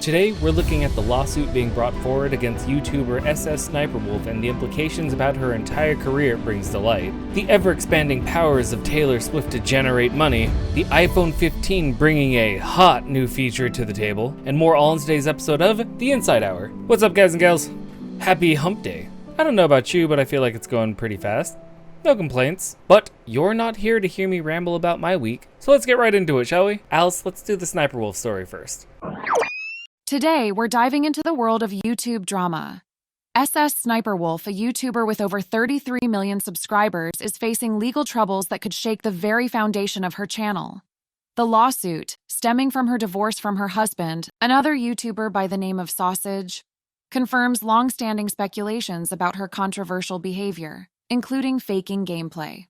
Today, we're looking at the lawsuit being brought forward against YouTuber SSSniperWolf and the implications about her entire career it brings to light, the ever-expanding powers of Taylor Swift to generate money, the iPhone 15 bringing a hot new feature to the table, and more all in today's episode of The Insight Hour. What's up, guys and gals? Happy hump day. I don't know about you, but I feel like it's going pretty fast. No complaints. But you're not here to hear me ramble about my week, so let's get right into it, shall we? Alice, let's do the SniperWolf story first. Today, we're diving into the world of YouTube drama. SSSniperWolf, a YouTuber with over 33 million subscribers, is facing legal troubles that could shake the very foundation of her channel. The lawsuit, stemming from her divorce from her husband, another YouTuber by the name of Sausage, confirms long-standing speculations about her controversial behavior, including faking gameplay.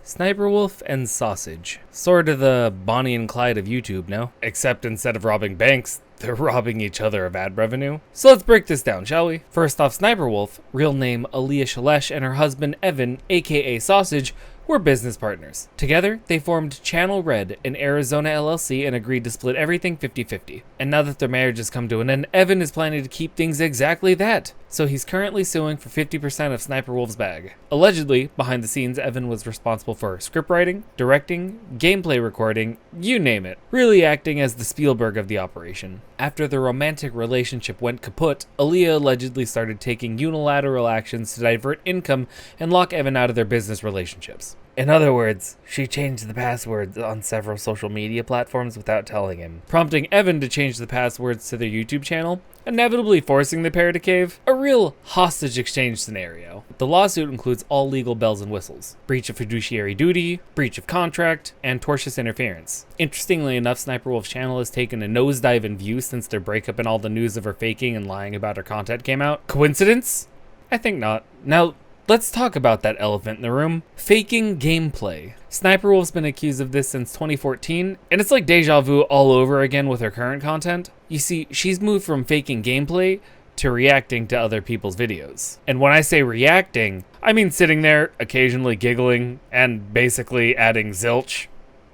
SniperWolf and Sausage. Sort of the Bonnie and Clyde of YouTube, no? Except instead of robbing banks, they're robbing each other of ad revenue. So let's break this down, shall we? First off, SniperWolf, real name Aaliyah Shalesh, and her husband Evan, aka Sausage, were business partners. Together, they formed Channel Red, an Arizona LLC, and agreed to split everything 50-50. And now that their marriage has come to an end, Evan is planning to keep things exactly that. So he's currently suing for 50% of SniperWolf's bag. Allegedly, behind the scenes, Evan was responsible for scriptwriting, directing, gameplay recording, you name it, really acting as the Spielberg of the operation. After their romantic relationship went kaput, Aaliyah allegedly started taking unilateral actions to divert income and lock Evan out of their business relationships. In other words, she changed the passwords on several social media platforms without telling him, prompting Evan to change the passwords to their YouTube channel, inevitably forcing the pair to cave. A real hostage exchange scenario. The lawsuit includes all legal bells and whistles: breach of fiduciary duty, breach of contract, and tortious interference. Interestingly enough, SniperWolf's channel has taken a nosedive in views since their breakup and all the news of her faking and lying about her content came out. Coincidence? I think not. Now, let's talk about that elephant in the room: faking gameplay. SniperWolf's been accused of this since 2014, and it's like deja vu all over again with her current content. You see, she's moved from faking gameplay to reacting to other people's videos. And when I say reacting, I mean sitting there, occasionally giggling, and basically adding zilch,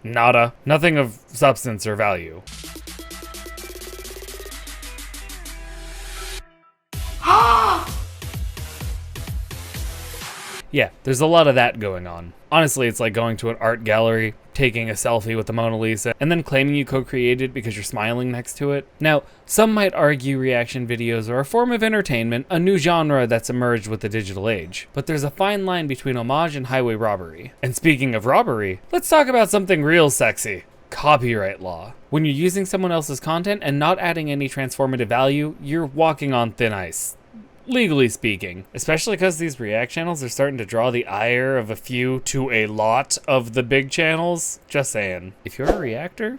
nada, nothing of substance or value. Yeah, there's a lot of that going on. Honestly, it's like going to an art gallery, taking a selfie with the Mona Lisa, and then claiming you co-created because you're smiling next to it. Now, some might argue reaction videos are a form of entertainment, a new genre that's emerged with the digital age. But there's a fine line between homage and highway robbery. And speaking of robbery, let's talk about something real sexy: copyright law. When you're using someone else's content and not adding any transformative value, you're walking on thin ice, legally speaking. Especially because these react channels are starting to draw the ire of a few to a lot of the big channels. Just saying. If you're a reactor,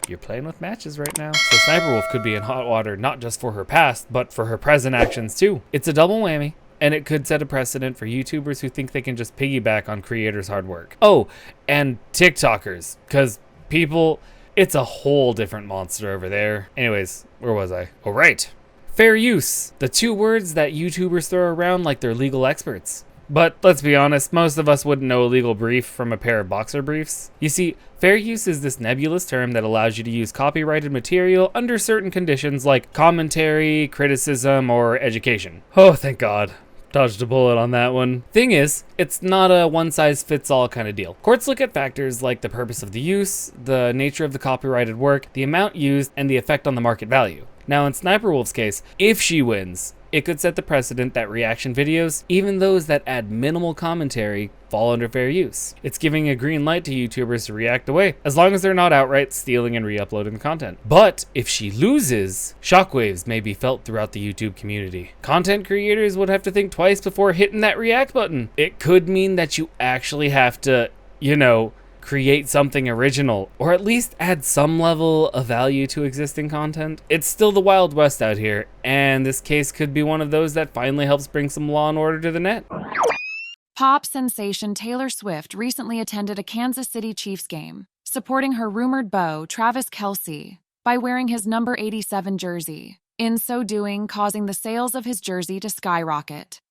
you're playing with matches right now. So SniperWolf could be in hot water not just for her past, but for her present actions too. It's a double whammy, and it could set a precedent for YouTubers who think they can just piggyback on creators' hard work. Oh, and TikTokers, because people, it's a whole different monster over there. Anyways, where was I? Oh, right. Fair use, the two words that YouTubers throw around like they're legal experts. But let's be honest, most of us wouldn't know a legal brief from a pair of boxer briefs. You see, fair use is this nebulous term that allows you to use copyrighted material under certain conditions like commentary, criticism, or education. Oh, thank God. Dodged a bullet on that one. Thing is, it's not a one-size-fits-all kind of deal. Courts look at factors like the purpose of the use, the nature of the copyrighted work, the amount used, and the effect on the market value. Now, in SniperWolf's case, if she wins, it could set the precedent that reaction videos, even those that add minimal commentary, fall under fair use. It's giving a green light to YouTubers to react away, as long as they're not outright stealing and re-uploading content. But if she loses, shockwaves may be felt throughout the YouTube community. Content creators would have to think twice before hitting that react button. It could mean that you actually have to, create something original, or at least add some level of value to existing content. It's still the Wild West out here, and this case could be one of those that finally helps bring some law and order to the net. Pop sensation Taylor Swift recently attended a Kansas City Chiefs game, supporting her rumored beau, Travis Kelce, by wearing his number 87 jersey, in so doing causing the sales of his jersey to skyrocket.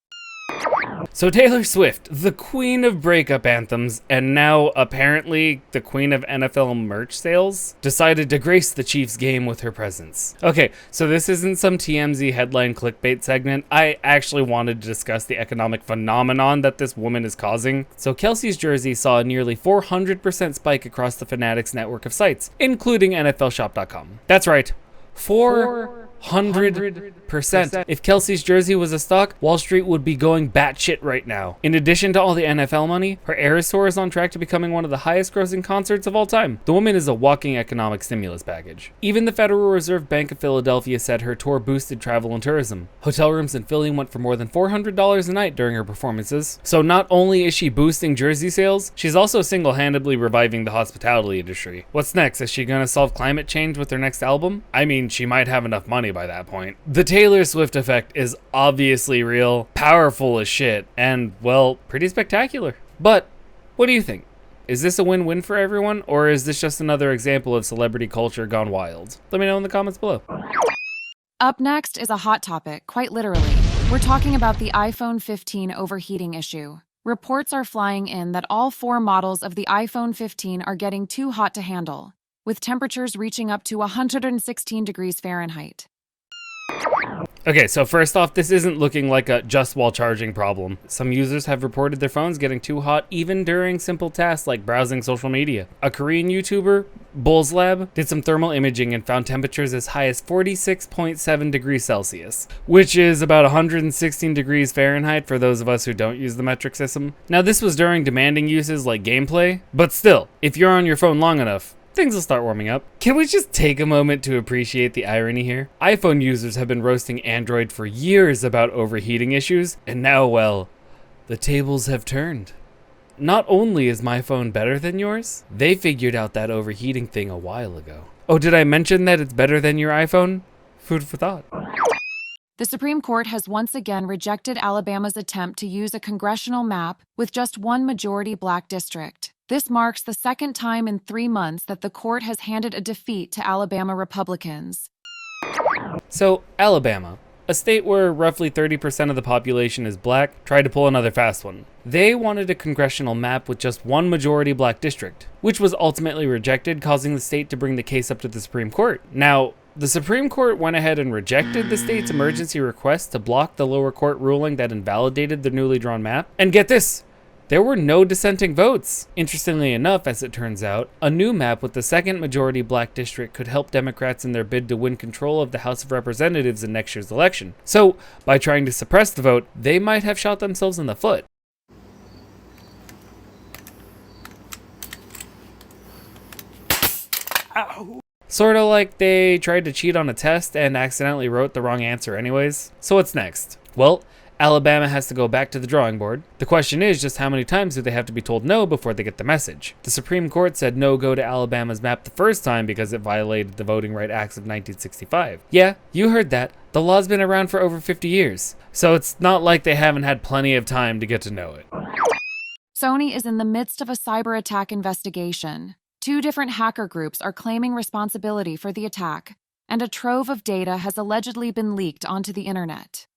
So Taylor Swift, the queen of breakup anthems, and now apparently the queen of NFL merch sales, decided to grace the Chiefs game with her presence. Okay, so this isn't some TMZ headline clickbait segment. I actually wanted to discuss the economic phenomenon that this woman is causing. So Kelsey's jersey saw a nearly 400% spike across the Fanatics network of sites, including NFLshop.com. That's right, 400%. If Kelsey's jersey was a stock, Wall Street would be going batshit right now. In addition to all the NFL money, her Eras tour is on track to becoming one of the highest grossing concerts of all time. The woman is a walking economic stimulus package. Even the Federal Reserve Bank of Philadelphia said her tour boosted travel and tourism. Hotel rooms in Philly went for more than $400 a night during her performances. So not only is she boosting jersey sales, she's also single-handedly reviving the hospitality industry. What's next? Is she gonna solve climate change with her next album? I mean, she might have enough money by that point. The Taylor Swift effect is obviously real, powerful as shit, and, well, pretty spectacular. But what do you think? Is this a win-win for everyone, or is this just another example of celebrity culture gone wild? Let me know in the comments below. Up next is a hot topic, quite literally. We're talking about the iPhone 15 overheating issue. Reports are flying in that all 4 models of the iPhone 15 are getting too hot to handle, with temperatures reaching up to 116 degrees Fahrenheit. Okay, so first off, this isn't looking like a just while charging problem. Some users have reported their phones getting too hot even during simple tasks like browsing social media. A Korean YouTuber, Bull's Lab, did some thermal imaging and found temperatures as high as 46.7 degrees Celsius, which is about 116 degrees Fahrenheit for those of us who don't use the metric system. Now, this was during demanding uses like gameplay, but still, if you're on your phone long enough, things will start warming up. Can we just take a moment to appreciate the irony here? iPhone users have been roasting Android for years about overheating issues, and now, well, the tables have turned. Not only is my phone better than yours, they figured out that overheating thing a while ago. Oh, did I mention that it's better than your iPhone? Food for thought. The Supreme Court has once again rejected Alabama's attempt to use a congressional map with just one majority black district. This marks the second time in 3 months that the court has handed a defeat to Alabama Republicans. So, Alabama, a state where roughly 30% of the population is black, tried to pull another fast one. They wanted a congressional map with just one majority black district, which was ultimately rejected, causing the state to bring the case up to the Supreme Court. Now, the Supreme Court went ahead and rejected the state's emergency request to block the lower court ruling that invalidated the newly drawn map. And get this! There were no dissenting votes. Interestingly enough, as it turns out, a new map with the second majority black district could help Democrats in their bid to win control of the House of Representatives in next year's election. So, by trying to suppress the vote, they might have shot themselves in the foot. Ow. Sorta like they tried to cheat on a test and accidentally wrote the wrong answer anyways. So what's next? Well, Alabama has to go back to the drawing board. The question is just how many times do they have to be told no before they get the message? The Supreme Court said no go to Alabama's map the first time because it violated the Voting Rights Acts of 1965. Yeah, you heard that. The law's been around for over 50 years. So it's not like they haven't had plenty of time to get to know it. Sony is in the midst of a cyber attack investigation. 2 different hacker groups are claiming responsibility for the attack, and a trove of data has allegedly been leaked onto the internet.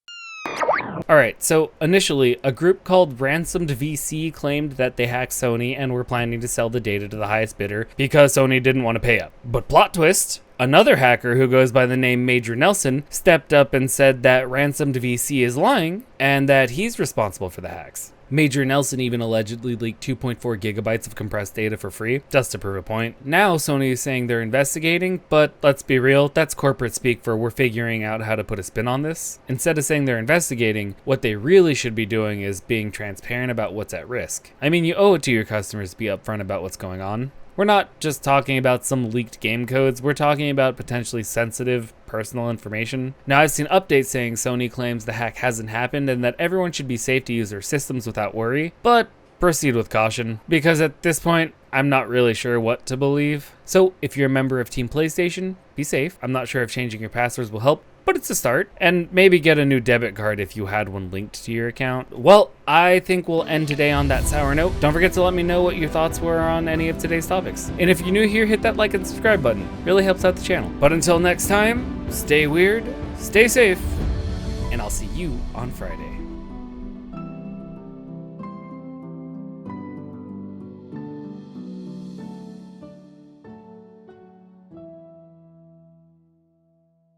Alright, so initially, a group called Ransomed VC claimed that they hacked Sony and were planning to sell the data to the highest bidder because Sony didn't want to pay up. But plot twist, another hacker who goes by the name Major Nelson stepped up and said that Ransomed VC is lying and that he's responsible for the hacks. Major Nelson even allegedly leaked 2.4 gigabytes of compressed data for free, just to prove a point. Now Sony is saying they're investigating, but let's be real, that's corporate speak for we're figuring out how to put a spin on this. Instead of saying they're investigating, what they really should be doing is being transparent about what's at risk. I mean, you owe it to your customers to be upfront about what's going on. We're not just talking about some leaked game codes, we're talking about potentially sensitive personal information. Now, I've seen updates saying Sony claims the hack hasn't happened and that everyone should be safe to use their systems without worry, but proceed with caution, because at this point, I'm not really sure what to believe. So if you're a member of Team PlayStation, be safe. I'm not sure if changing your passwords will help, but it's a start. And maybe get a new debit card if you had one linked to your account. Well, I think we'll end today on that sour note. Don't forget to let me know what your thoughts were on any of today's topics. And if you're new here, hit that like and subscribe button. Really helps out the channel. But until next time, stay weird, stay safe, and I'll see you on Friday.